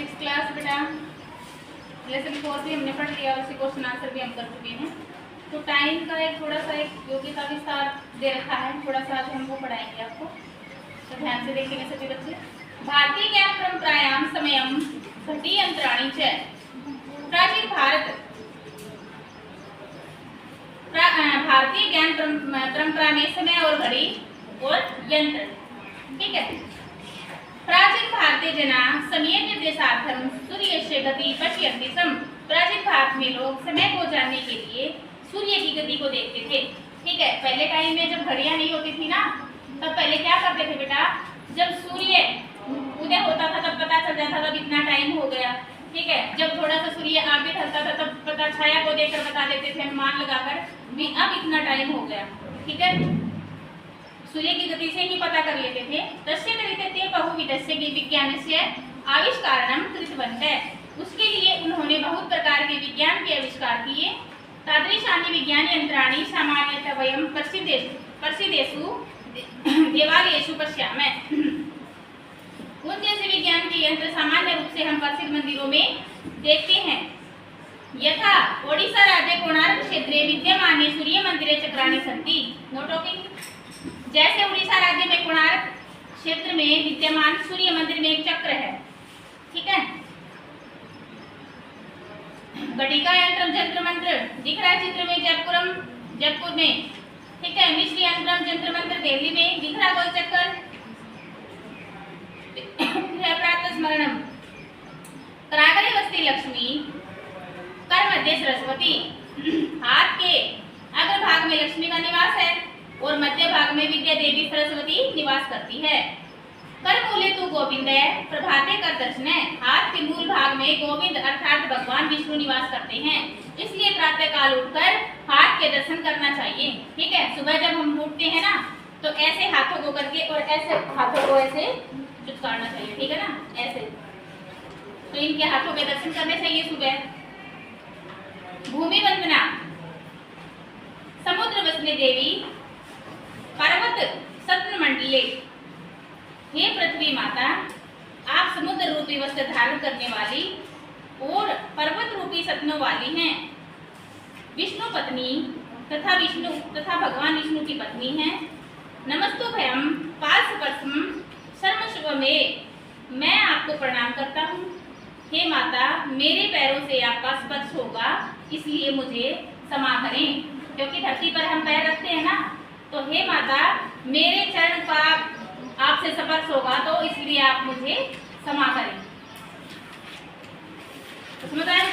Six class बेटा lesson 4 भी हमने पढ़ लिया, उसी क्वेश्चन आंसर भी हम कर चुके हैं। तो टाइम का एक थोड़ा सा एक योग्यता विस्तार दे रखा है, थोड़ा सा आज हम वो पढ़ाएंगे आपको, तो ध्यान से देखेंगे सभी बच्चे। भारतीय ज्ञान परंपरायाम समयम घटी यंत्राणी च। प्राचीन भारतीय ज्ञान परंपरा में समय और घड़ी और यंत्र, ठीक है। प्राचीन भारतीय जना समय निर्देशार्थम सूर्यस्य गति पश्यन्ति स्म। प्राचीन भारत में लोग समय को जानने के लिए सूर्य की गति को देखते थे, ठीक है। पहले टाइम में जब घड़ियां नहीं होती थी ना, तब पहले क्या करते थे बेटा, जब सूर्य उदय होता था तब पता चल जाता था अब इतना टाइम हो गया, ठीक है। जब थोड़ा सा सूर्य आगे ढलता था तब पता छाया को देखकर बता देते थे अनुमान लगाकर भी अब इतना टाइम हो गया, ठीक है। सूर्य की गति से ही पता कर लेते थे। तस्य गणिते बहुविधस्य विज्ञानस्य आविष्कारणं कृतवन्तः। उसके लिए उन्होंने बहुत प्रकार के विज्ञान के आविष्कार किए। तादृशानि विज्ञान यंत्राणि सामान्यतः वयं प्रसिद्धेषु देवालयेषु पश्यामः। उन जैसे विज्ञान के यंत्र सामान्य रूप से हम प्रसिद्ध मंदिरों में देखते हैं। यथा ओडिशा राज्य कोणार्क क्षेत्रे विद्यमाने सूर्य मंदिरे चक्राणि सन्ति। Know talking. जैसे उड़ीसा राज्य में कोणार्क क्षेत्र में विद्यमान सूर्य मंदिर में एक चक्र है, ठीक है। घटिका यंत्र जंत्र मंत्र दिख रहा है चित्र में, जयपुर में, ठीक है। मिश्री यंत्र जंत्र मंत्र दिल्ली में दिख रहा गोल चक्कर। प्रातः स्मरणम करागरे वस्ती लक्ष्मी कर मध्य सरस्वती। हाथ के अग्रभाग में लक्ष्मी का निवास है और मध्य भाग में विद्या देवी सरस्वती निवास करती है। कर मूले तू गोविंद है प्रभाते कर दर्शन है। हाथ के मूल भाग में गोविंद अर्थात भगवान विष्णु निवास करते हैं, इसलिए प्रातः काल उठकर हाथ के दर्शन करना चाहिए, ठीक है। सुबह जब हम उठते हैं ना तो ऐसे हाथों को करके और ऐसे हाथों को ऐसे चुटकारना चाहिए, ठीक है ना, ऐसे। तो इनके हाथों के दर्शन करने चाहिए सुबह। भूमि वंदना समुद्र वसने देवी पर्वत सत्न मंडले। हे पृथ्वी माता, आप समुद्र रूपी वस्त्र धारण करने वाली और पर्वत रूपी सत्नों वाली हैं। विष्णु पत्नी तथा भगवान विष्णु की पत्नी हैं। नमस्तुभ्यं पार्श्वपश्म सर्वस्व में, मैं आपको प्रणाम करता हूँ। हे माता, मेरे पैरों से आपका स्पर्श होगा, इसलिए मुझे क्षमा करें, क्योंकि धरती पर हम पैर रखते हैं ना, तो हे माता मेरे चरण का आपसे स्पर्श होगा तो इसलिए आप मुझे क्षमा करें। समझ आया?